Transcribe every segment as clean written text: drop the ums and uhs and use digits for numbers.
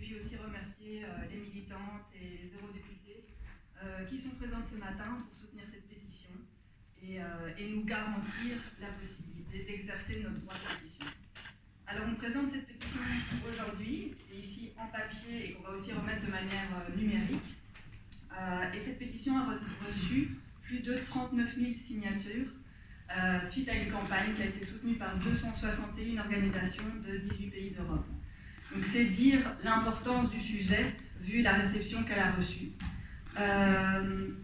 puis aussi remercier les militantes et les eurodéputés qui sont présentes ce matin pour soutenir cette pétition et nous garantir la possibilité d'exercer notre droit de pétition. Alors on présente cette pétition aujourd'hui, ici en papier et qu'on va aussi remettre de manière numérique. Et cette pétition a reçu plus de 39 000 signatures suite à une campagne qui a été soutenue par 261 organisations de 18 pays d'Europe. Donc c'est dire l'importance du sujet vu la réception qu'elle a reçue.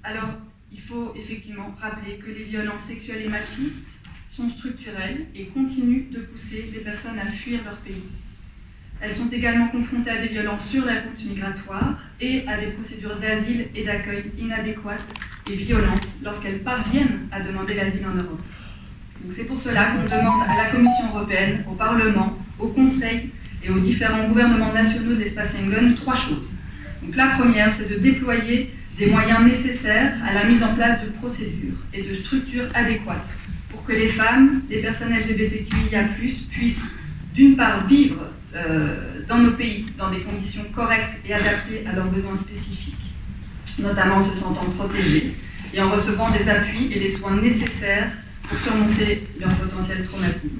Alors il faut effectivement rappeler que les violences sexuelles et machistes sont structurelles et continuent de pousser les personnes à fuir leur pays. Elles sont également confrontées à des violences sur la route migratoire et à des procédures d'asile et d'accueil inadéquates et violentes lorsqu'elles parviennent à demander l'asile en Europe. Donc c'est pour cela qu'on demande à la Commission européenne, au Parlement, au Conseil et aux différents gouvernements nationaux de l'espace Schengen 3 choses. Donc la première, c'est de déployer des moyens nécessaires à la mise en place de procédures et de structures adéquates pour que les femmes, les personnes LGBTQIA+, puissent d'une part vivre dans nos pays dans des conditions correctes et adaptées à leurs besoins spécifiques, notamment en se sentant protégées et en recevant des appuis et des soins nécessaires pour surmonter leur potentiel traumatisme.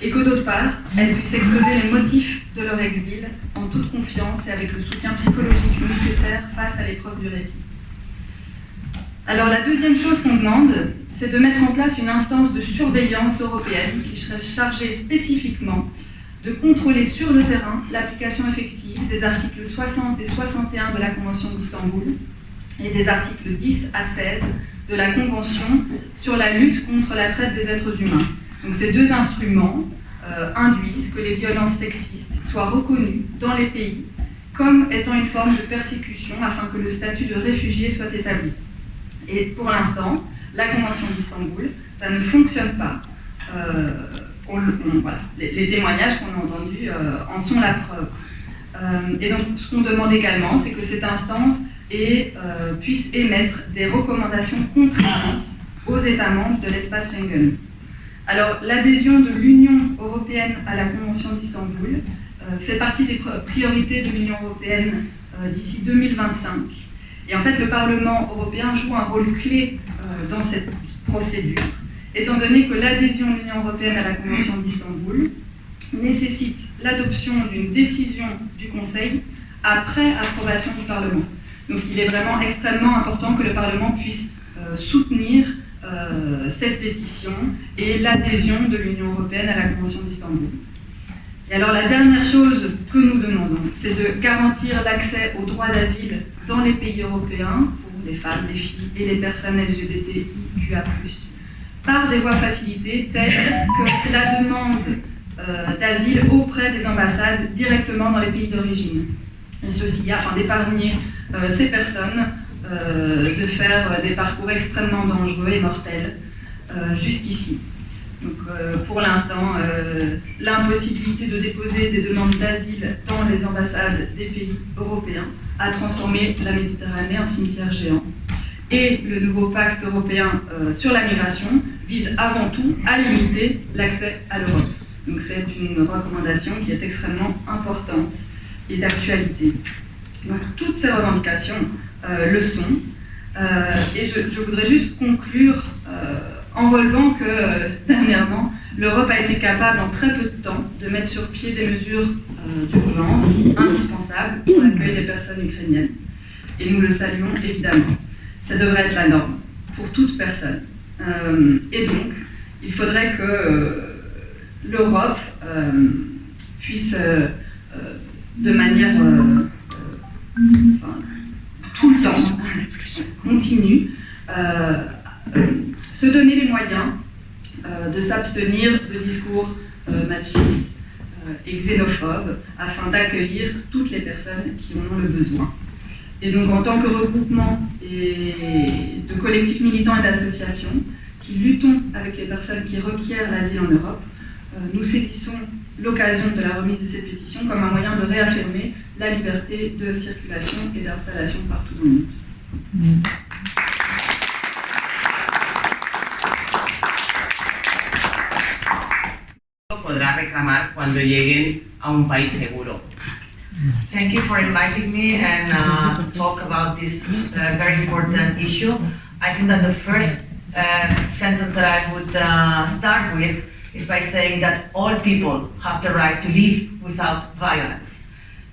Et que d'autre part, elles puissent exposer les motifs de leur exil en toute confiance et avec le soutien psychologique nécessaire face à l'épreuve du récit. Alors la deuxième chose qu'on demande, c'est de mettre en place une instance de surveillance européenne qui serait chargée spécifiquement de contrôler sur le terrain l'application effective des articles 60 et 61 de la Convention d'Istanbul et des articles 10 à 16 de la Convention sur la lutte contre la traite des êtres humains. Donc ces deux instruments induisent que les violences sexistes soient reconnues dans les pays comme étant une forme de persécution afin que le statut de réfugié soit établi. Et pour l'instant, la Convention d'Istanbul, ça ne fonctionne pas. Voilà. Les témoignages qu'on a entendus en sont la preuve. Et donc, ce qu'on demande également, c'est que cette instance puisse émettre des recommandations contraignantes aux États membres de l'espace Schengen. Alors, l'adhésion de l'Union européenne à la Convention d'Istanbul fait partie des priorités de l'Union européenne d'ici 2025. Et en fait, le Parlement européen joue un rôle clé dans cette procédure, étant donné que l'adhésion de l'Union européenne à la Convention d'Istanbul nécessite l'adoption d'une décision du Conseil après approbation du Parlement. Donc il est vraiment extrêmement important que le Parlement puisse soutenir cette pétition et l'adhésion de l'Union européenne à la Convention d'Istanbul. Et alors la dernière chose que nous demandons, c'est de garantir l'accès au droit d'asile dans les pays européens pour les femmes, les filles et les personnes LGBTQIA+, par des voies facilitées telles que la demande d'asile auprès des ambassades directement dans les pays d'origine. Et ceci afin d'épargner ces personnes de faire des parcours extrêmement dangereux et mortels jusqu'ici. Donc, pour l'instant, l'impossibilité de déposer des demandes d'asile dans les ambassades des pays européens a transformé la Méditerranée en cimetière géant. Et le nouveau pacte européen sur la migration vise avant tout à limiter l'accès à l'Europe. Donc c'est une recommandation qui est extrêmement importante et d'actualité. Donc toutes ces revendications le sont. Et je voudrais juste conclure en relevant que dernièrement, l'Europe a été capable en très peu de temps de mettre sur pied des mesures d'urgence indispensables pour l'accueil des personnes ukrainiennes. Et nous le saluons évidemment. Ça devrait être la norme pour toute personne. Et donc, il faudrait que l'Europe puisse, de manière tout le temps, continue, se donner les moyens de s'abstenir de discours machistes et xénophobes afin d'accueillir toutes les personnes qui en ont le besoin. Et donc en tant que regroupement de collectifs militants et d'associations qui luttons avec les personnes qui requièrent l'asile en Europe, nous saisissons l'occasion de la remise de cette pétition comme un moyen de réaffirmer la liberté de circulation et d'installation partout dans le monde. Podrá reclamar cuando lleguen a un país seguro. Thank you for inviting me and to talk about this very important issue. I think that the first sentence that I would start with is by saying that all people have the right to live without violence.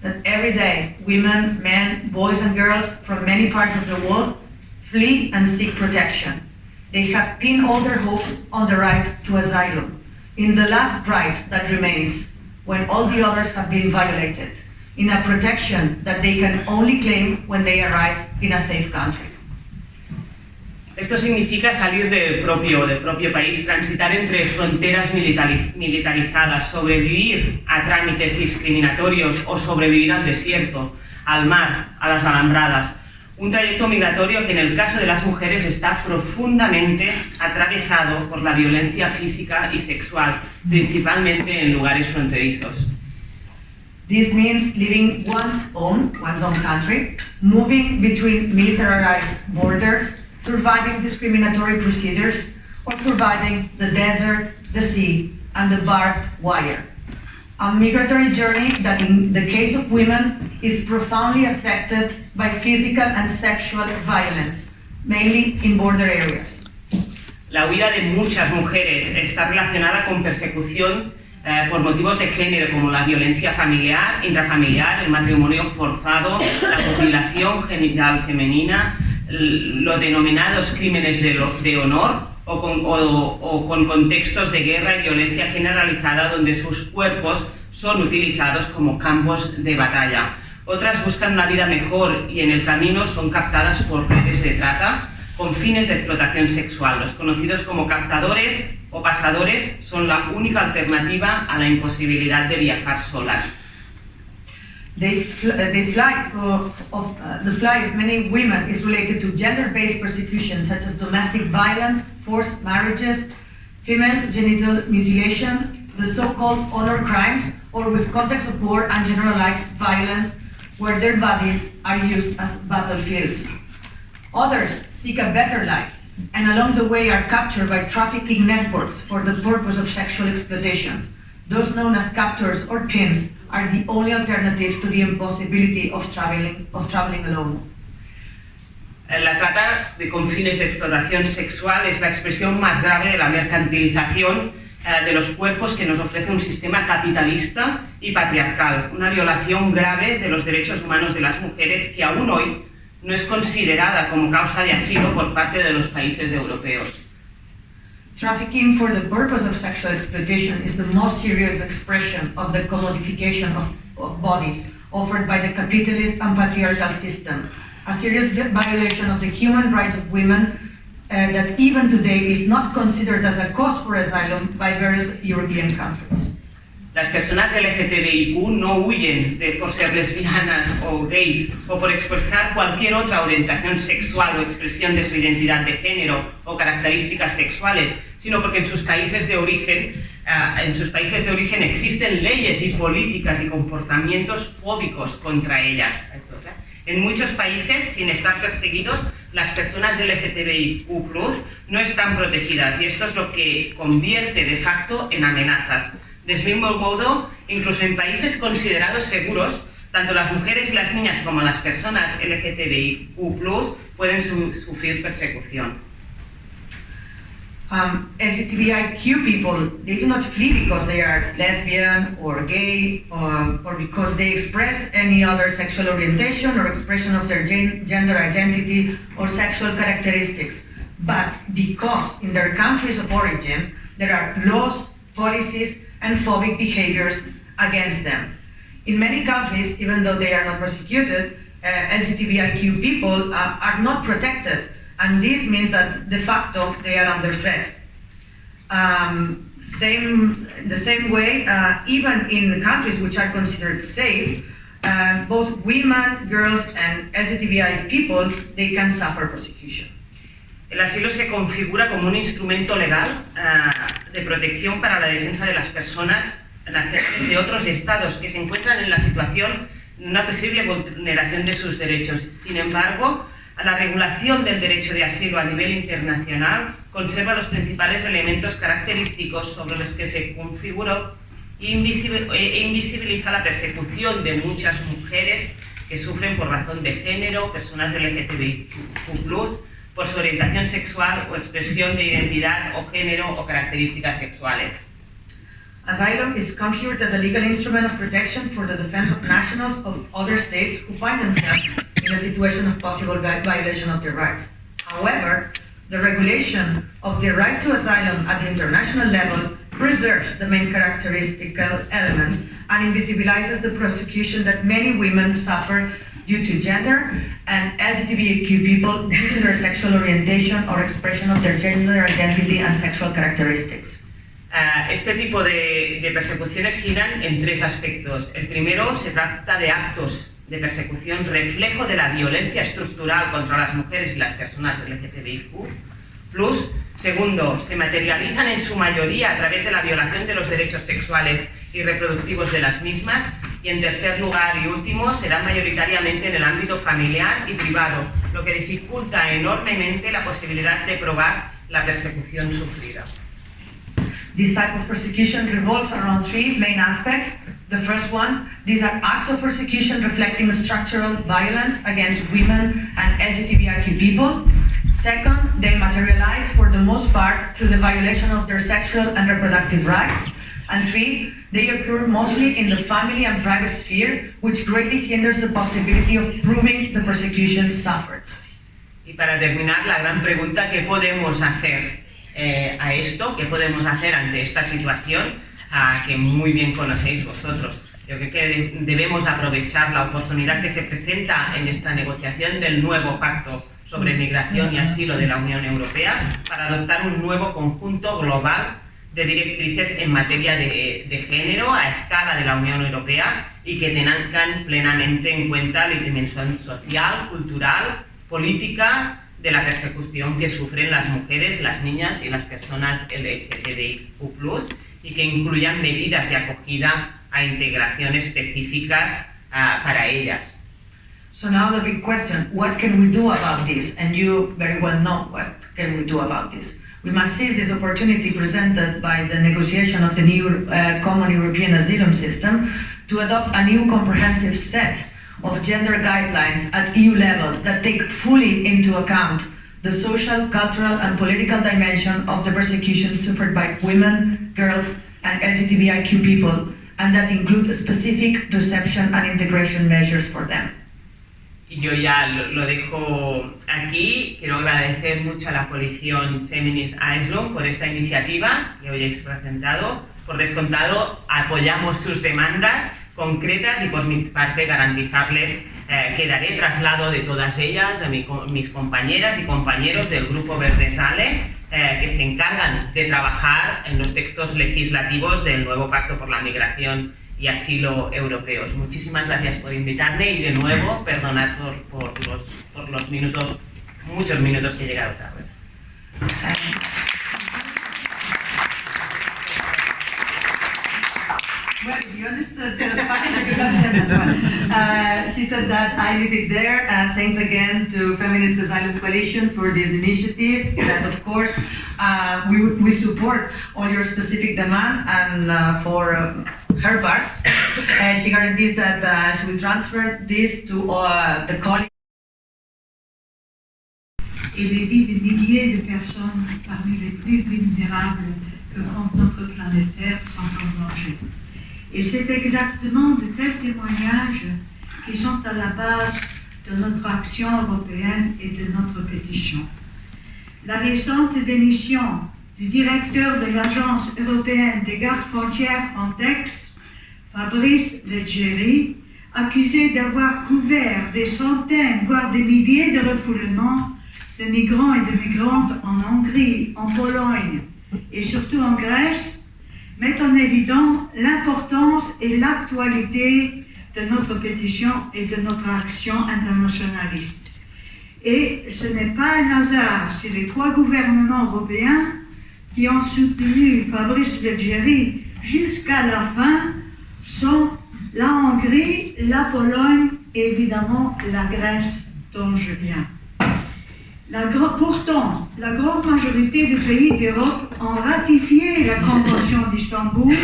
That every day, women, men, boys and girls from many parts of the world flee and seek protection. They have pinned all their hopes on the right to asylum, in the last right that remains, when all the others have been violated, in a protection that they can only claim when they arrive in a safe country. Esto significa salir del propio país, transitar entre fronteras militarizadas, sobrevivir a trámites discriminatorios o sobrevivir al desierto, al mar, a las alambradas. Un trayecto migratorio que en el caso de las mujeres está profundamente atravesado por la violencia física y sexual, principalmente en lugares fronterizos. This means leaving one's own country, moving between militarized borders, surviving discriminatory procedures, or surviving the desert, the sea, and the barbed wire. A migratory journey that in the case of women is profoundly affected by physical and sexual violence, mainly in border areas. La huida de muchas mujeres está relacionada con persecución por motivos de género, como la violencia familiar, intrafamiliar, el matrimonio forzado, la mutilación genital femenina, los denominados crímenes de honor o con contextos de guerra y violencia generalizada donde sus cuerpos son utilizados como campos de batalla. Otras buscan una vida mejor y en el camino son captadas por redes de trata con fines de explotación sexual. Los conocidos como captadores o pasadores son la única alternativa a la imposibilidad de viajar solas. The flight of many women is related to gender-based persecution such as domestic violence, forced marriages, female genital mutilation, the so-called honor crimes, or with context of war and generalized violence where their bodies are used as battlefields. Others seek a better life and along the way are captured by trafficking networks for the purpose of sexual exploitation. Those known as captors or pins are the only alternative to the impossibility of traveling alone. La trata con fines de explotación sexual es la expresión más grave de la mercantilización de los cuerpos que nos ofrece un sistema capitalista y patriarcal, una violación grave de los derechos humanos de las mujeres que aún hoy no es considerada como causa de asilo por parte de los países europeos. Trafficking for the purpose of sexual exploitation is the most serious expression of the commodification of bodies offered by the capitalist and patriarchal system, a serious violation of the human rights of women that even today is not considered as a cause for asylum by various European countries. Las personas LGTBIQ no huyen por ser lesbianas o gays o por expresar cualquier otra orientación sexual o expresión de su identidad de género o características sexuales, sino porque en sus países de origen existen leyes y políticas y comportamientos fóbicos contra ellas. En muchos países, sin estar perseguidos, las personas LGTBIQ+ no están protegidas y esto es lo que convierte de facto en amenazas. Del mismo modo, incluso en países considerados seguros, tanto las mujeres y las niñas como las personas LGTBIQ+ pueden sufrir persecución. LGBTIQ people, they do not flee because they are lesbian or gay or because they express any other sexual orientation or expression of their gender identity or sexual characteristics, but because in their countries of origin there are laws, policies, and phobic behaviors against them. In many countries, even though they are not persecuted, LGBTIQ people are not protected, and this means that de facto they are under threat. The same way, even in countries which are considered safe, both women, girls, and LGBTI people, they can suffer persecution. El asilo se configura como un instrumento legal de protección para la defensa de las personas nacionales de otros estados que se encuentran en la situación de una posible vulneración de sus derechos. Sin embargo, la regulación del derecho de asilo a nivel internacional conserva los principales elementos característicos sobre los que se configuró e invisibiliza la persecución de muchas mujeres que sufren por razón de género, personas LGTBIQ+, por su orientación sexual o expresión de identidad o género o características sexuales. Asylum is configured as a legal instrument of protection for the defense of nationals of other states who find themselves in a situation of possible violation of their rights. However, the regulation of the right to asylum at the international level preserves the main characteristical elements and invisibilizes the persecution that many women suffer due to gender and LGBTQ people due to their sexual orientation or expression of their gender identity and sexual characteristics. Este tipo de persecuciones giran en tres aspectos. El primero, se trata de actos de persecución reflejo de la violencia estructural contra las mujeres y las personas LGTBIQ+. Segundo, se materializan en su mayoría a través de la violación de los derechos sexuales y reproductivos de las mismas. Y en tercer lugar y último, se dan mayoritariamente en el ámbito familiar y privado, lo que dificulta enormemente la posibilidad de probar la persecución sufrida. This type of persecution revolves around three main aspects. The first one, these are acts of persecution reflecting structural violence against women and LGBTIQ people. Second, they materialize for the most part through the violation of their sexual and reproductive rights. And three, they occur mostly in the family and private sphere, which greatly hinders the possibility of proving the persecution suffered. Y para terminar, la gran pregunta, ¿qué podemos hacer a esto? ¿Qué podemos hacer ante esta situación que muy bien conocéis vosotros? Yo creo que debemos aprovechar la oportunidad que se presenta en esta negociación del nuevo pacto sobre migración y asilo de la Unión Europea para adoptar un nuevo conjunto global de directrices en materia de género a escala de la Unión Europea y que tengan plenamente en cuenta la dimensión social, cultural, política de la persecución que sufren las mujeres, las niñas y las personas LGTBIQ+, y que incluyan medidas de acogida a integración específicas para ellas. So now the big question, what can we do about this? And you very well know what can we do about this. We must seize this opportunity presented by the negotiation of the new Common European Asylum System to adopt a new comprehensive set of gender guidelines at EU level that take fully into account the social, cultural and political dimension of the persecution suffered by women, girls and LGBTIQ people, and that include specific reception and integration measures for them. Y yo ya lo dejo aquí. Quiero agradecer mucho a la coalición Feminist Asylum por esta iniciativa que hoy habéis presentado. Por descontado, apoyamos sus demandas concretas y por mi parte garantizarles que daré traslado de todas ellas a mis compañeras y compañeros del Grupo Verde Sale que se encargan de trabajar en los textos legislativos del nuevo Pacto por la Migración y Asilo europeos. Muchísimas gracias por invitarme y de nuevo perdonad por los minutos, muchos minutos que he llegado tarde. Well, you understood the Spanish, you understand. She said that I leave it there. Thanks again to Feminist Asylum Coalition for this initiative. That of course we support all your specific demands, and for her part, she guarantees that she will transfer this to the colleagues. Et des vies de milliers de personnes parmi les plus vulnérables que compte notre planète Terre sont en danger. Et c'est exactement de tels témoignages qui sont à la base de notre action européenne et de notre pétition. La récente démission du directeur de l'Agence européenne des gardes-frontières Frontex, Fabrice Leggeri, accusé d'avoir couvert des centaines, voire des milliers de refoulements de migrants et de migrantes en Hongrie, en Pologne et surtout en Grèce, met en évidence l'importance et l'actualité de notre pétition et de notre action internationaliste. Et ce n'est pas un hasard si les trois gouvernements européens qui ont soutenu Fabrice Leggeri jusqu'à la fin sont la Hongrie, la Pologne et évidemment la Grèce dont je viens. Pourtant, la grande majorité des pays d'Europe ont ratifié la Convention d'Istanbul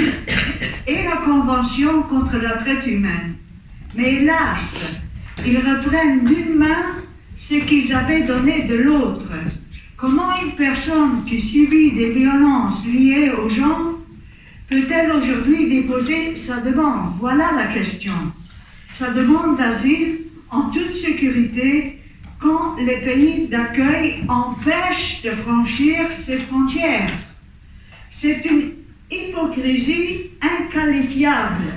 et la Convention contre la traite humaine. Mais hélas, ils reprennent d'une main ce qu'ils avaient donné de l'autre. Comment une personne qui subit des violences liées au genre peut-elle aujourd'hui déposer sa demande? Voilà la question. Sa demande d'asile en toute sécurité quand les pays d'accueil empêchent de franchir ses frontières. C'est une hypocrisie inqualifiable.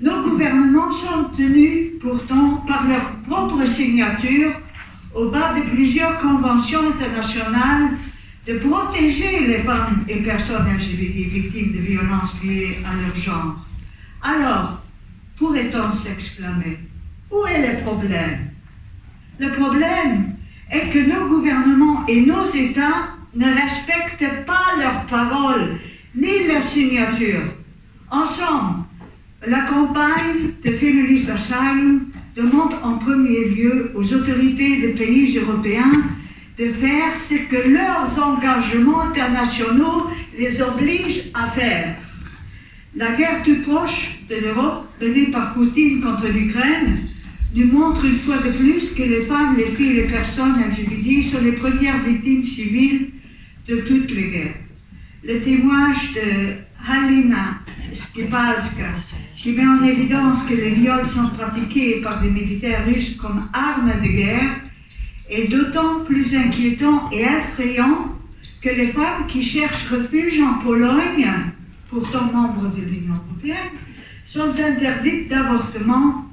Nos gouvernements sont tenus pourtant par leur propre signature au bas de plusieurs conventions internationales de protéger les femmes et personnes LGBT victimes de violences liées à leur genre. Alors, pourrait-on s'exclamer, où est le problème? Le problème est que nos gouvernements et nos États ne respectent pas leurs paroles ni leurs signatures. Ensemble, la campagne de Feminist Asylum demande en premier lieu aux autorités des pays européens de faire ce que leurs engagements internationaux les obligent à faire. La guerre toute proche de l'Europe, menée par Poutine contre l'Ukraine, nous montre une fois de plus que les femmes, les filles et les personnes LGBT sont les premières victimes civiles de toutes les guerres. Le témoignage de Halina Skipalska, qui met en évidence que les viols sont pratiqués par des militaires russes comme armes de guerre, est d'autant plus inquiétant et effrayant que les femmes qui cherchent refuge en Pologne, pourtant membres de l'Union européenne, sont interdites d'avortement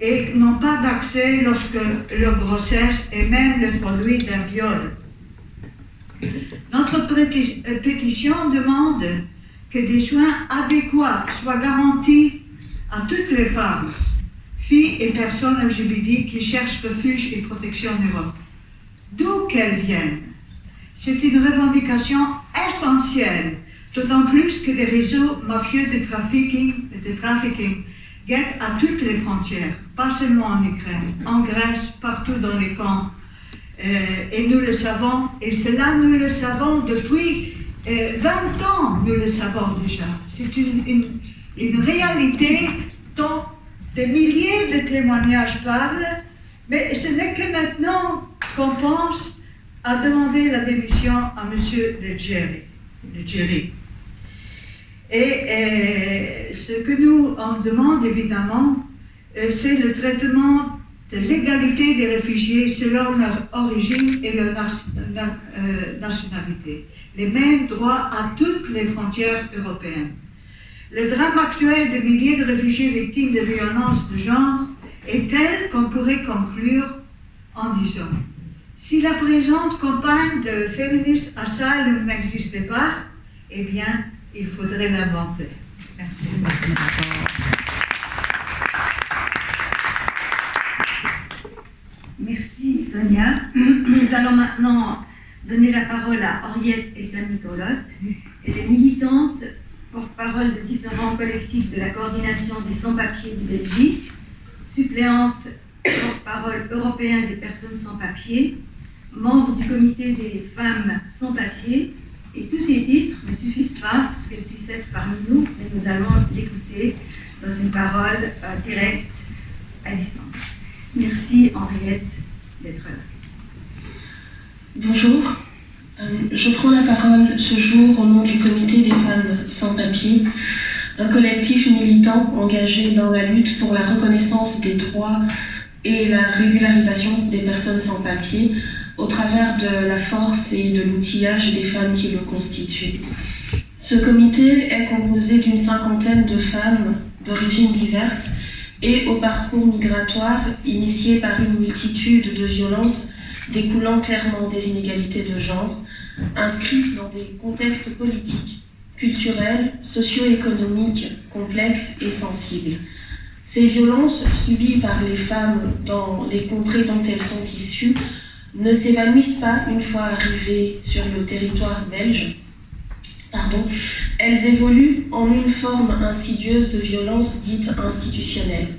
et n'ont pas d'accès lorsque leur grossesse est même le produit d'un viol. Notre pétition demande que des soins adéquats soient garantis à toutes les femmes, filles et personnes LGBT qui cherchent refuge et protection en Europe, d'où qu'elles viennent. C'est une revendication essentielle, d'autant plus que des réseaux mafieux de trafficking guettent à toutes les frontières, pas seulement en Ukraine, en Grèce, partout dans les camps. Et nous le savons, et cela nous le savons depuis 20 ans, nous le savons déjà. C'est une réalité dont des milliers de témoignages parlent, mais ce n'est que maintenant qu'on pense à demander la démission à M. Leggeri. Et ce que nous en demandons évidemment, c'est le traitement de l'égalité des réfugiés selon leur origine et leur nationalité. Les mêmes droits à toutes les frontières européennes. Le drame actuel de milliers de réfugiés victimes de violences de genre est tel qu'on pourrait conclure en disant: si la présente campagne de Feminist Asylum n'existait pas, eh bien, il faudrait l'inventer. Merci. Merci Sonia. Nous allons maintenant donner la parole à Henriette et Samy Colotte. Elle est militante, porte-parole de différents collectifs de la coordination des sans-papiers de Belgique, suppléante porte-parole européen des personnes sans-papiers, membre du comité des femmes sans-papiers. Et tous ces titres ne suffisent pas pour qu'elle puisse être parmi nous, mais nous allons l'écouter dans une parole directe à distance. Merci Henriette d'être là. Bonjour, je prends la parole ce jour au nom du comité des femmes sans papier, un collectif militant engagé dans la lutte pour la reconnaissance des droits et la régularisation des personnes sans papier au travers de la force et de l'outillage des femmes qui le constituent. Ce comité est composé d'une 50aine de femmes d'origines diverses et au parcours migratoire initié par une multitude de violences découlant clairement des inégalités de genre, inscrites dans des contextes politiques, culturels, socio-économiques, complexes et sensibles. Ces violences subies par les femmes dans les contrées dont elles sont issues ne s'évanouissent pas une fois arrivées sur le territoire belge. Elles évoluent en une forme insidieuse de violence dite institutionnelle.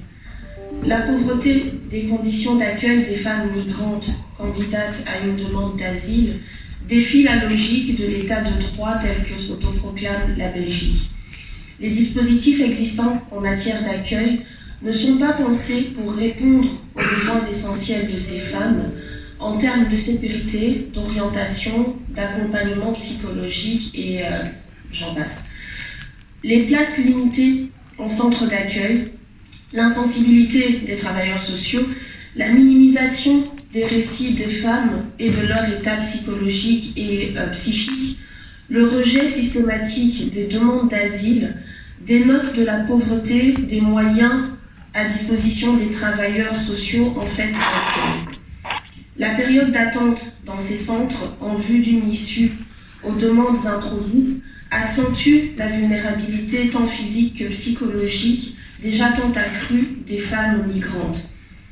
La pauvreté des conditions d'accueil des femmes migrantes candidates à une demande d'asile défie la logique de l'état de droit tel que s'autoproclame la Belgique. les dispositifs existants en matière d'accueil ne sont pas pensés pour répondre aux besoins essentiels de ces femmes en termes de sécurité, d'orientation, d'accompagnement psychologique et j'en passe. Les places limitées en centre d'accueil, l'insensibilité des travailleurs sociaux, la minimisation des récits des femmes et de leur état psychologique et psychique, le rejet systématique des demandes d'asile dénotent de la pauvreté des moyens à disposition des travailleurs sociaux en fait d'accueil. La période d'attente dans ces centres en vue d'une issue aux demandes introduites accentue la vulnérabilité tant physique que psychologique déjà tant accrue des femmes migrantes.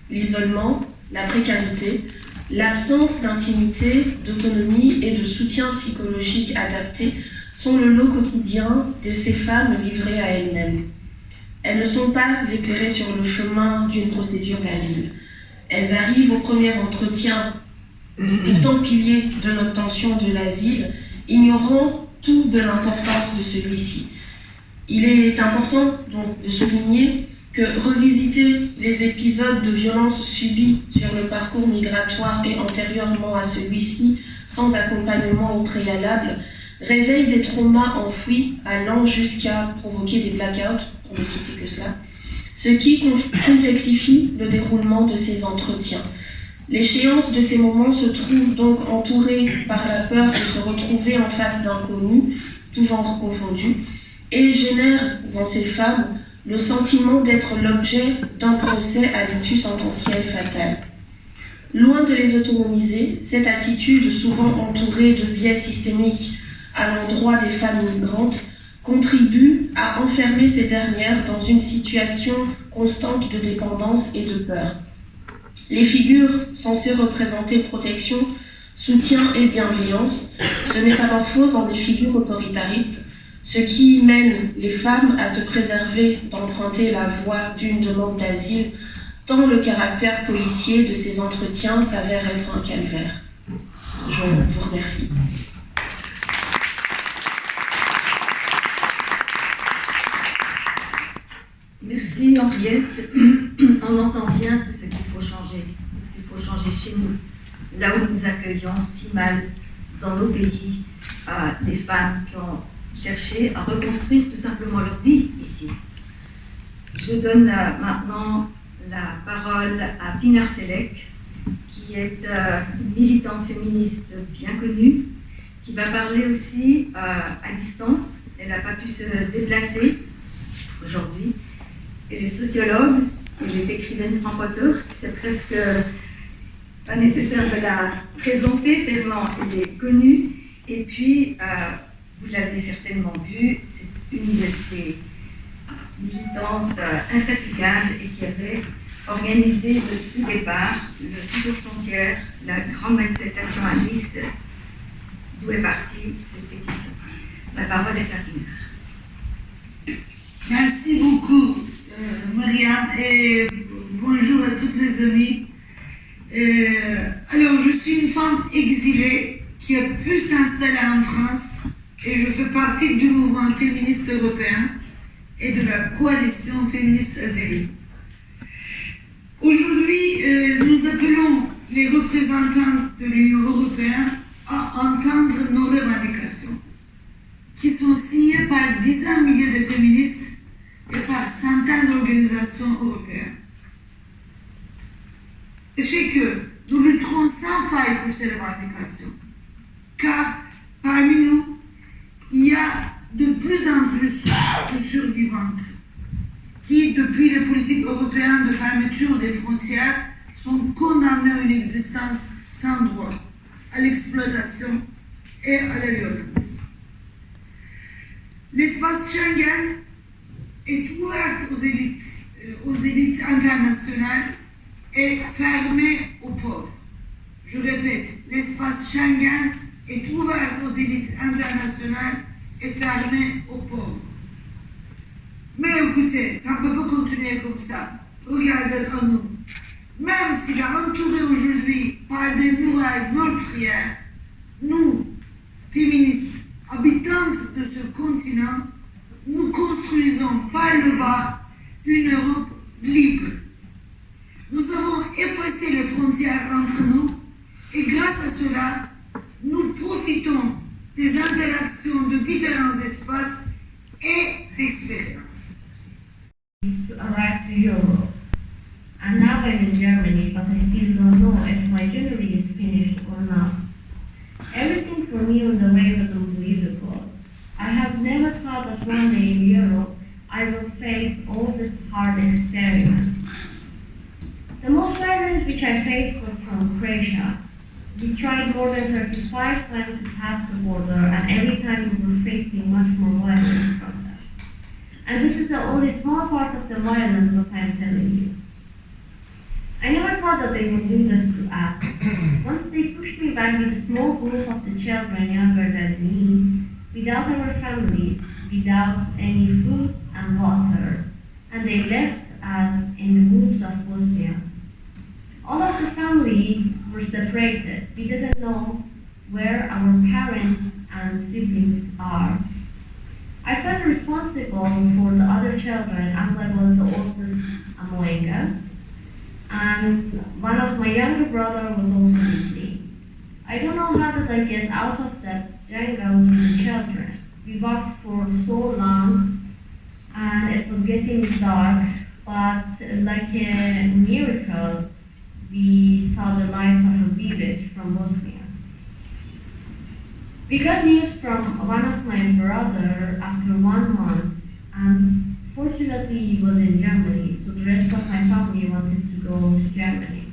L'isolement, la précarité, l'absence d'intimité, d'autonomie et de soutien psychologique adapté sont le lot quotidien de ces femmes livrées à elles-mêmes. Elles ne sont pas éclairées sur le chemin d'une procédure d'asile. Elles arrivent au premier entretien, pourtant pilier de l'obtention de l'asile, ignorant tout de l'importance de celui-ci. Il est important donc de souligner que revisiter les épisodes de violence subis sur le parcours migratoire et antérieurement à celui-ci, sans accompagnement au préalable, réveille des traumas enfouis allant jusqu'à provoquer des blackouts, pour ne citer que cela, ce qui complexifie le déroulement de ces entretiens. L'échéance de ces moments se trouve donc entourée par la peur de se retrouver en face d'inconnus, tout genre confondu, et génère en ces femmes le sentiment d'être l'objet d'un procès à l'issue sentencielle fatale. Loin de les autonomiser, cette attitude, souvent entourée de biais systémiques à l'endroit des femmes migrantes, contribue à enfermer ces dernières dans une situation constante de dépendance et de peur. Les figures censées représenter protection, soutien et bienveillance se métamorphosent en des figures autoritaristes, ce qui mène les femmes à se préserver d'emprunter la voie d'une demande d'asile, tant le caractère policier de ces entretiens s'avère être un calvaire. Je vous remercie. Merci Henriette. On entend bien tout ce qu'il faut changer, tout ce qu'il faut changer chez nous, là où nous accueillons si mal dans nos pays les femmes qui ont cherché à reconstruire tout simplement leur vie ici. Je donne maintenant la parole à Pinar Selek, qui est une militante féministe bien connue, qui va parler aussi à distance. Elle n'a pas pu se déplacer aujourd'hui. Elle est sociologue, elle est écrivaine franc-auteur, c'est presque pas nécessaire de la présenter tellement elle est connue. Et puis, vous l'avez certainement vu, c'est une de ces militantes infatigables et qui avait organisé de tout départ, de toutes aux frontières, la grande manifestation à Nice, d'où est partie cette pétition. La parole est à Pinar. Merci beaucoup, Marianne, et bonjour à toutes les amies. Alors, je suis une femme exilée qui a pu s'installer en France et je fais partie du mouvement féministe européen et de la coalition féministe asile. Aujourd'hui, nous appelons les représentants de l'Union européenne à entendre nos revendications, qui sont signées par dizaines de milliers de féministes et par centaines d'organisations européennes. Sachez que nous lutterons sans faille pour ces revendications, car parmi nous, il y a de plus en plus de survivantes qui, depuis les politiques européennes de fermeture des frontières, sont condamnées à une existence sans droit, à l'exploitation et à la violence. L'espace Schengen est ouvert aux élites internationales et fermé aux pauvres. Je répète, l'espace Schengen est ouvert aux élites internationales et fermé aux pauvres. Mais écoutez, ça ne peut pas continuer comme ça. Regardez en nous. Même s'il est entouré aujourd'hui par des murailles meurtrières, nous, féministes, habitantes de ce continent, nous construisons par le bas une Europe libre. Nous avons effacé les frontières entre nous et grâce à cela, nous profitons des interactions de différents espaces et d'expériences. To arrive to Europe. And now I'm in Germany, but I still don't know if my journey is finished or not. Everything for me on the way was unbelievable. I have never thought that one day in Europe I will face all this hard experiment. The most violence which I faced was from Croatia. We tried more than 35 times to pass the border, and every time we were facing much more violence from them. And this is the only small part of the violence that I'm telling you. I never thought that they would do this to us. Once they pushed me back with a small group of the children younger than me, without our families, without any food and water, and they left us in the woods of Bosnia. All of the family were separated. We didn't know where our parents and siblings are. I felt responsible for the other children as I was the oldest among us, and one of my younger brother was also with me. I don't know how did I get out of that jungle with the children. We walked for so long, and it was getting dark, but like a miracle, we saw the lights of a village from Bosnia. We got news from one of my brother after 1 month, and fortunately he was in Germany, so the rest of my family wanted to go to Germany.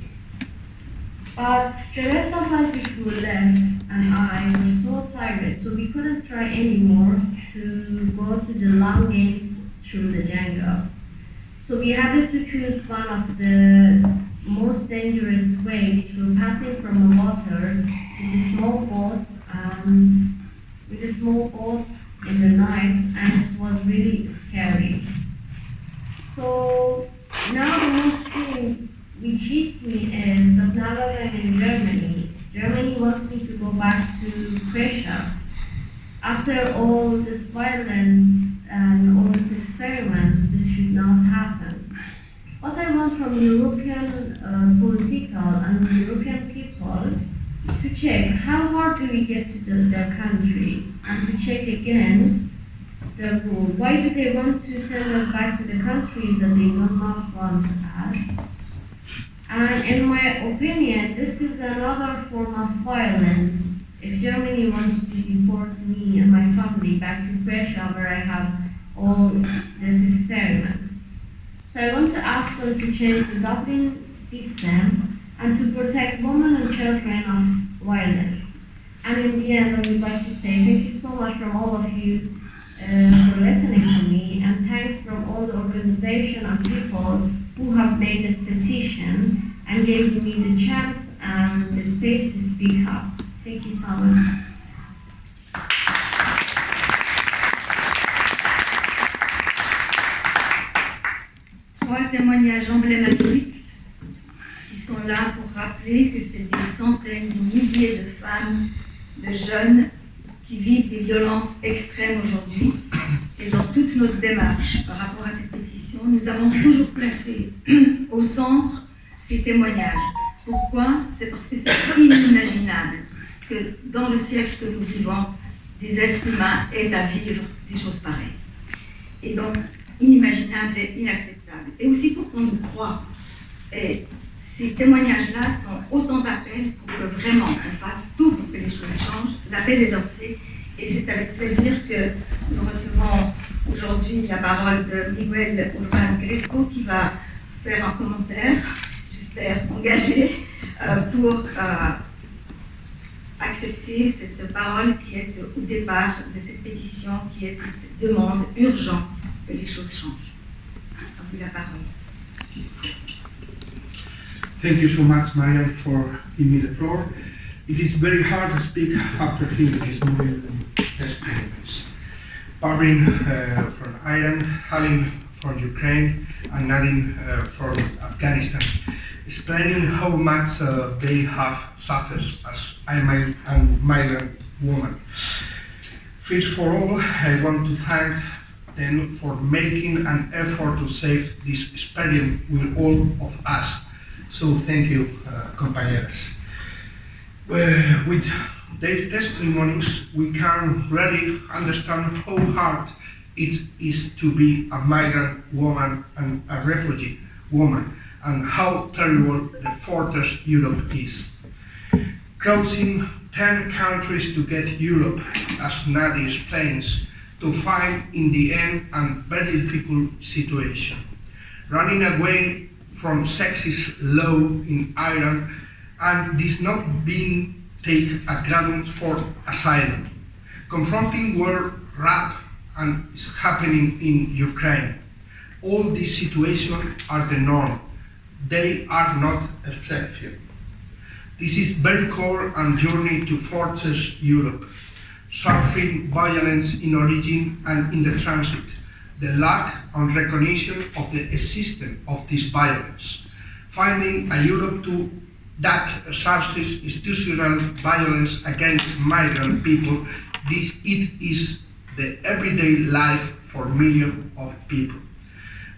But the rest of us which were left and I were so tired, so we couldn't try anymore to go to the long gates through the jungle. So we had to choose one of the most dangerous way, which were passing from the water with a small boat, in the night, and it was really scary. So now the most thing which hits me is that now that I'm in Germany wants me to go back to Croatia. After all this violence and all these experiments, this should not happen. What I want from European political and European people to check how hard do we get to their countries, and to check again the rule. Why do they want to send us back to the countries that they do not want us? And in my opinion, this is another form of violence. If Germany wants to deport me and my family back to Croatia, where I have all this experiment. So I want to ask them to change the Dublin system and to protect women and children of violence. And in the end, I would like to say thank you so much from all of you for listening to me, and thanks from all the organization and people who have made this petition and gave me the chance and the space to speak up. Thank you so much. Trois témoignages emblématiques qui sont là pour rappeler que c'est des centaines de milliers de femmes, de jeunes qui vivent des violences extrêmes aujourd'hui. Et dans toute notre démarche par rapport à cette pétition, nous avons toujours placé au centre ces témoignages. Pourquoi? C'est parce que c'est inimaginable que dans le siècle que nous vivons, des êtres humains aient à vivre des choses pareilles. Et donc, inimaginable et inacceptable. Et aussi pour qu'on nous croie. Et ces témoignages-là sont autant d'appels pour que vraiment on fasse tout pour que les choses changent. L'appel est lancé et c'est avec plaisir que nous recevons aujourd'hui la parole de Miguel Urban Crespo qui va faire un commentaire, j'espère engagé, pour accepter cette parole qui est au départ de cette pétition, qui est cette demande urgente que les choses changent. À vous la parole. Thank you so much, Marianne, for giving me the floor. It is very hard to speak after hearing these moving testimonies. Parvin from Iran, Halim from Ukraine, and Nadine from Afghanistan, explaining how much they have suffered as a migrant woman. First for all, I want to thank them for making an effort to save this experience with all of us. So thank you, compañeras. With their testimonies, we can really understand how hard it is to be a migrant woman and a refugee woman, and how terrible the fortress Europe is. Crossing 10 countries to get Europe, as Nadia explains, to find in the end a very difficult situation. Running away from sexist law in Ireland and this not being taken a ground for asylum. Confronting war, rape, and is happening in Ukraine. All these situations are the norm. They are not exception. This is very core and journey to fortress Europe, suffering violence in origin and in the transit, the lack of recognition of the existence of this violence, finding a Europe that suffers institutional violence against migrant people. It is the everyday life for millions of people.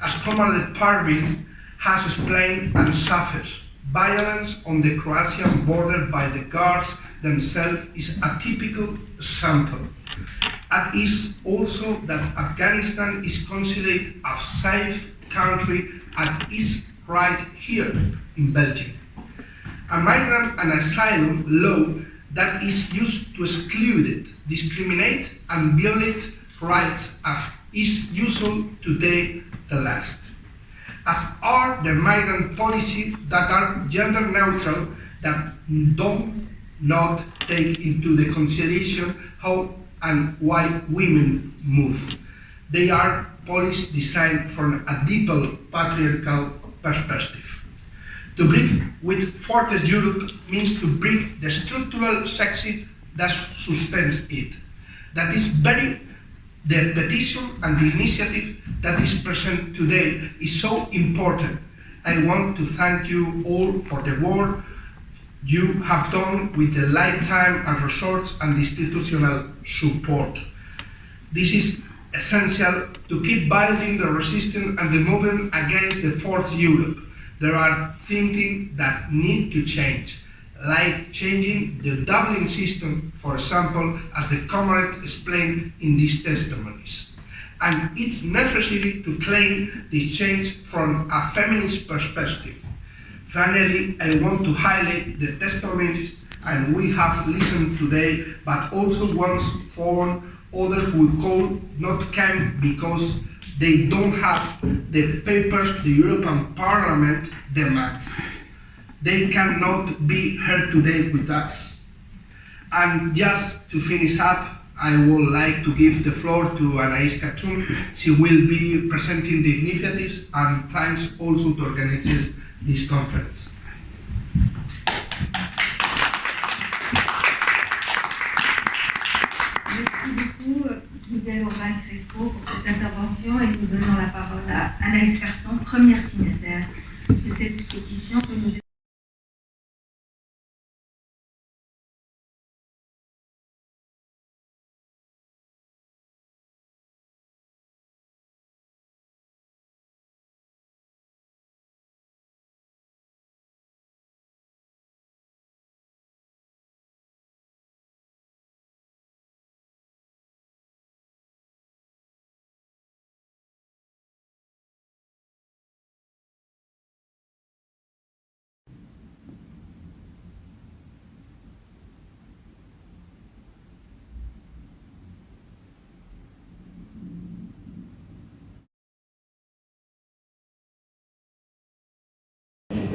As Comrade Parvin has explained and suffers, violence on the Croatian border by the guards themselves is a typical example. It is also that Afghanistan is considered a safe country and is right here in Belgium. A migrant and asylum law that is used to exclude, discriminate and violate rights is usual today the last. As are the migrant policies that are gender neutral, that do not take into the consideration how and why women move. They are policies designed from a deeper patriarchal perspective. To break with Fortress Europe means to break the structural sexism that sustains it. That is the petition and the initiative that is present today is so important. I want to thank you all for the work you have done with the lifetime and resource and institutional support. This is essential to keep building the resistance and the movement against the Fortress Europe. There are things that need to change, like changing the Dublin system, for example, as the comrade explained in these testimonies. And it's necessary to claim this change from a feminist perspective. Finally, I want to highlight the testimonies and we have listened today, but also once for others who call not come because they don't have the papers the European Parliament demands. They cannot be here today with us. And just to finish up, I would like to give the floor to Anaïs Katun. She will be presenting the initiatives and thanks also to organize this conference. Merci beaucoup, Miguel Urban Crespo, pour cette intervention et nous donnons la parole à Anaïs Carton, première signataire de cette pétition que nous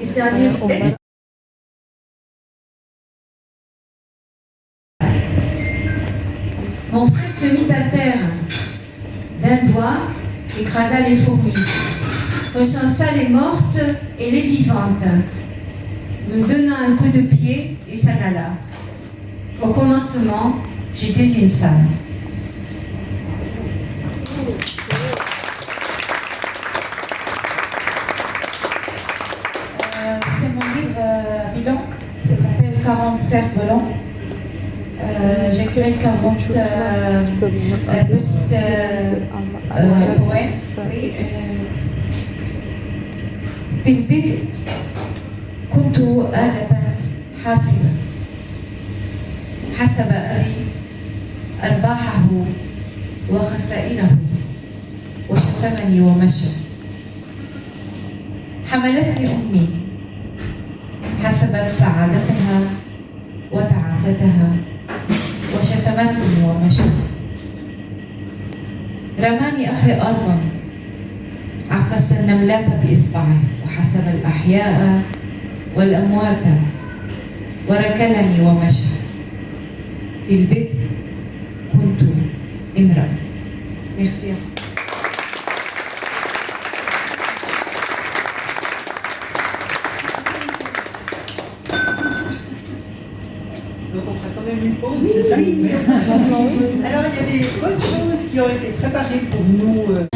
Et c'est un livre Mon frère se mit à terre. D'un doigt, écrasa les fourmis, recensa les mortes et les vivantes, me donna un coup de pied et s'en alla. Au commencement, j'étais une femme. C'est mon livre bilan, ça s'appelle 40 cerfs volants. j'écris 40 petites poèmes. Oui, في البدء كنت آلة حاسبة حسب أبي أرباحه وخسائره وشتمني ومشى. حملتني أمي حسبت سعادتها وتعاستها وشتمتني ومشت. رماني أخي أرضا عفس النملات بإصبعه وحسب الأحياء والأموات وركلني ومشى. في البدء كنت امرأة. Merci. Donc on fera quand même une pause, c'est ça? Alors il y a des bonnes choses qui ont été préparées pour nous.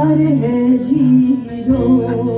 Merci beaucoup.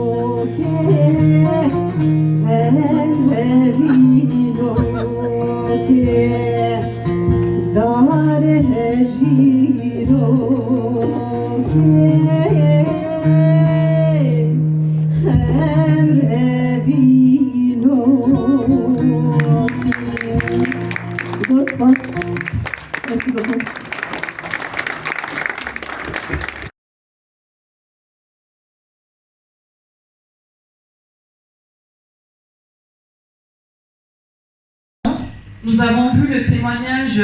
Nous avons vu le témoignage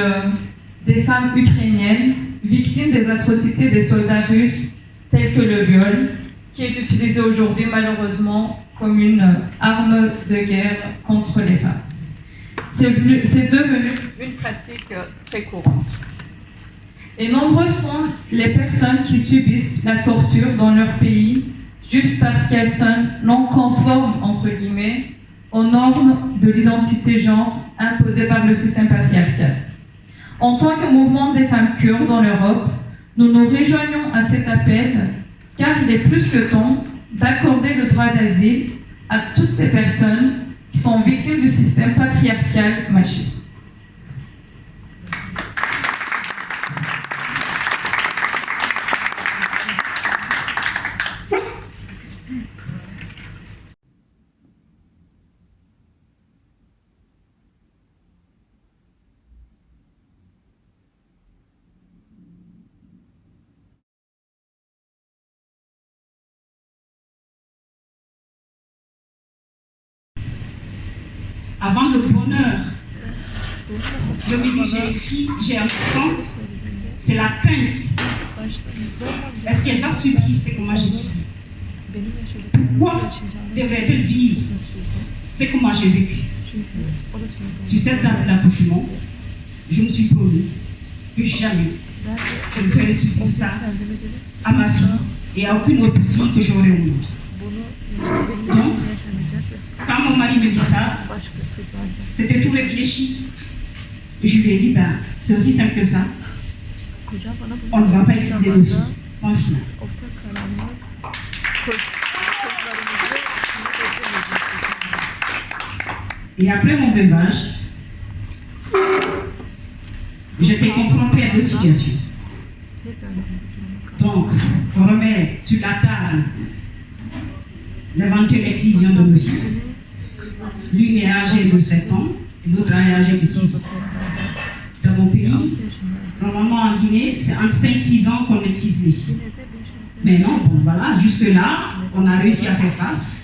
des femmes ukrainiennes victimes des atrocités des soldats russes, telles que le viol, qui est utilisé aujourd'hui malheureusement comme une arme de guerre contre les femmes. C'est devenu une pratique très courante. Et nombreuses sont les personnes qui subissent la torture dans leur pays juste parce qu'elles sont non conformes, entre guillemets, aux normes de l'identité genre imposées par le système patriarcal. En tant que mouvement des femmes kurdes en Europe, nous nous rejoignons à cet appel car il est plus que temps d'accorder le droit d'asile à toutes ces personnes qui sont victimes du système patriarcal machiste. Avant le bonheur, je me dis, j'ai une fille, j'ai un enfant, c'est la crainte. Est-ce qu'elle va subir ce que moi j'ai subi? Pourquoi devrait-elle vivre ce que moi j'ai vécu? Sur cette date d'accouchement, je me suis promis que jamais je ne ferai subir ça à ma fille et à aucune autre fille que j'aurai au monde. Donc, quand mon mari me dit ça, c'était tout réfléchi. Je lui ai dit, ben, c'est aussi simple que ça. On ne va pas exciser nos filles. Point final. Et après mon veuvage, j'étais confrontée à deux situations. Donc, on remet sur la table l'éventuelle excision de nos filles. L'une est âgée de 7 ans et l'autre est âgée de 6 ans. Dans mon pays, normalement en Guinée, c'est entre 5 et 6 ans qu'on excise les filles. Mais non, bon voilà, jusque-là, on a réussi à faire face.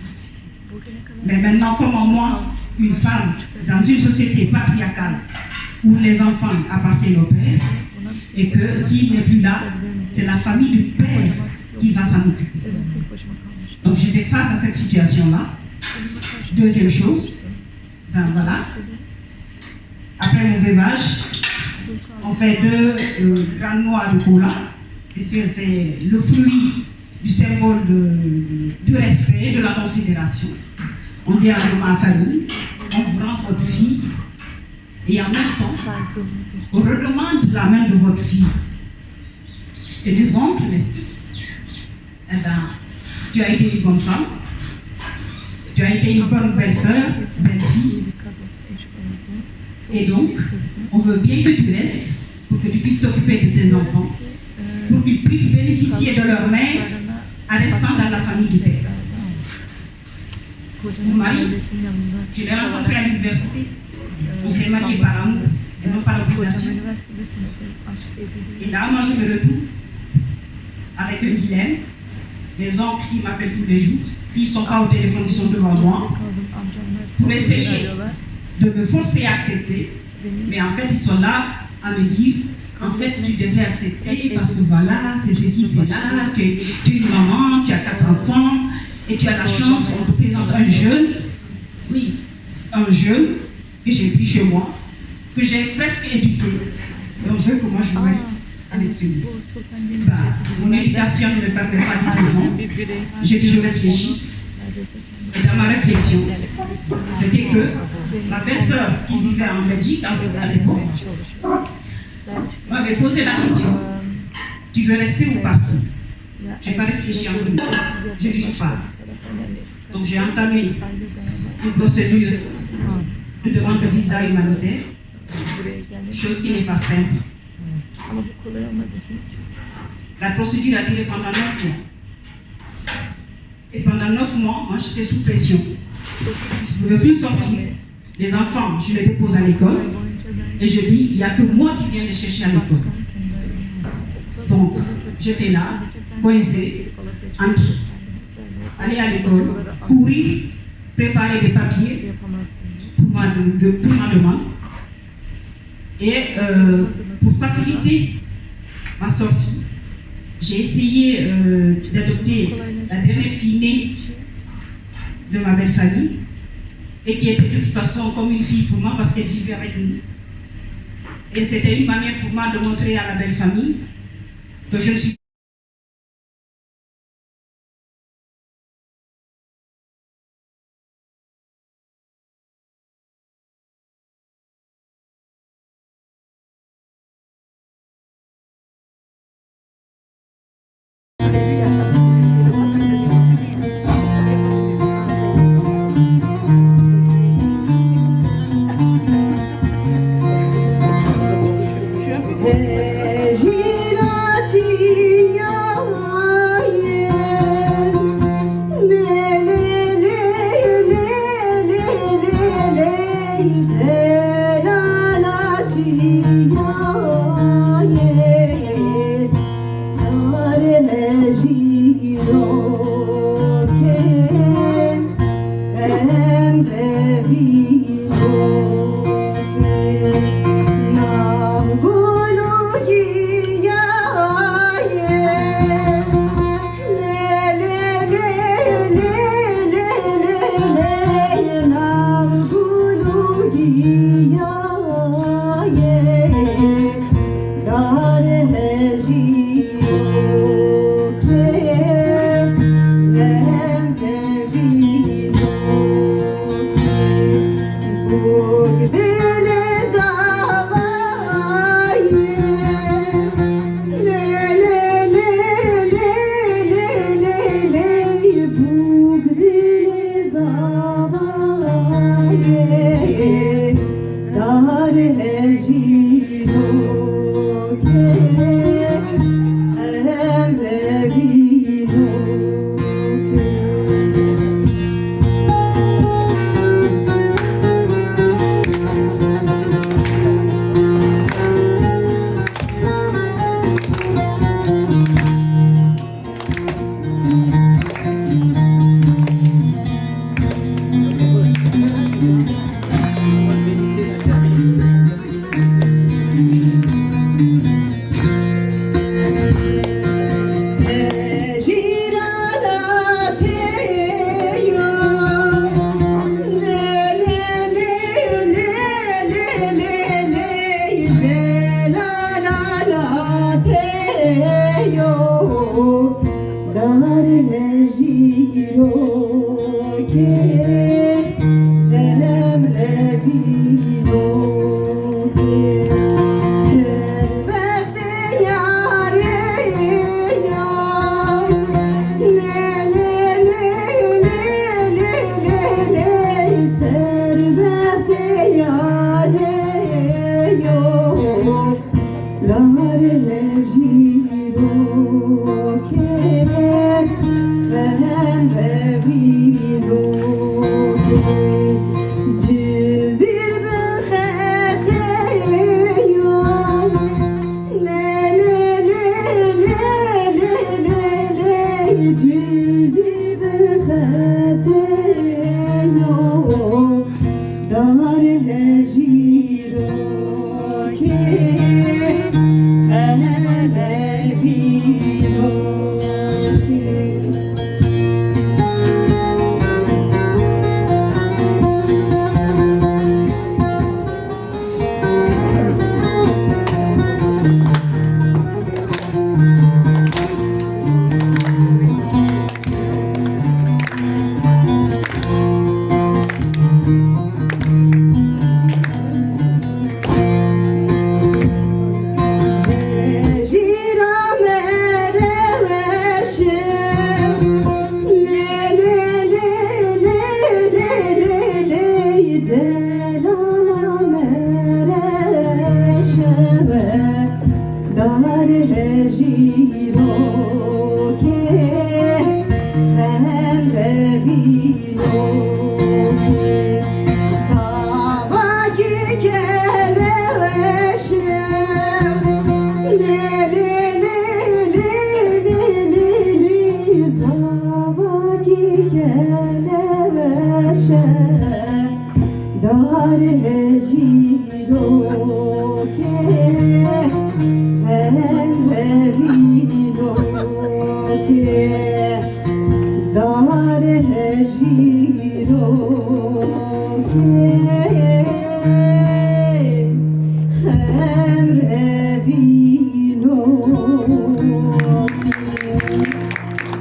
Mais maintenant, comment moi, une femme, dans une société patriarcale, où les enfants appartiennent au père, et que s'il n'est plus là, c'est la famille du père qui va s'en occuper. Donc j'étais face à cette situation-là. Deuxième chose, ben voilà, après mon veuvage, on fait 2 grandes noix de cola, puisque c'est le fruit du symbole du respect, de la considération. On dit à ma famille, on vous rend votre fille, et en même temps, on redemande la main de votre fille. Et les oncles m'expliquent, eh ben, tu as été une bonne femme, tu as été une bonne belle-sœur, belle-fille, et donc, on veut bien que tu restes pour que tu puisses t'occuper de tes enfants, pour qu'ils puissent bénéficier de leur mère en restant dans la famille du père. Mon mari, je l'ai rencontré à l'université. On s'est mariés par amour et non par obligation. Et là, moi, je me retrouve avec un dilemme. Les oncles qui m'appellent tous les jours, s'ils ne sont pas au téléphone, ils sont devant moi, pour essayer de me forcer à accepter. Mais en fait, ils sont là à me dire, en fait, tu devrais accepter parce que voilà, c'est ceci, c'est là, tu es une maman, tu as 4 enfants, et tu as la chance, on te présente un jeune, oui, un jeune que j'ai pris chez moi, que j'ai presque éduqué. Et on veut que moi je marie avec celui-ci. Bah, mon éducation ne me permet pas de dire non. J'ai toujours réfléchi. Et dans ma réflexion, c'était que ma belle-sœur qui vivait en Belgique à l'époque m'avait posé la question, tu veux rester ou partir? Je n'ai pas réfléchi en premier. Je dis je pars. Donc j'ai entamé une procédure de demande de visa humanitaire, chose qui n'est pas simple. La procédure a duré pendant 9 mois. Et pendant 9 mois, moi j'étais sous pression. Je ne pouvais plus sortir. Les enfants, je les dépose à l'école. Et je dis, il n'y a que moi qui viens les chercher à l'école. Donc, j'étais là, coincée, entre aller à l'école, courir, préparer des papiers pour ma demande. Et pour faciliter ma sortie, j'ai essayé d'adopter la dernière fille née de ma belle famille et qui était de toute façon comme une fille pour moi parce qu'elle vivait avec nous. Et c'était une manière pour moi de montrer à la belle famille que je ne suis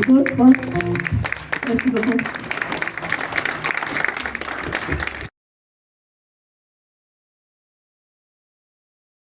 Merci beaucoup.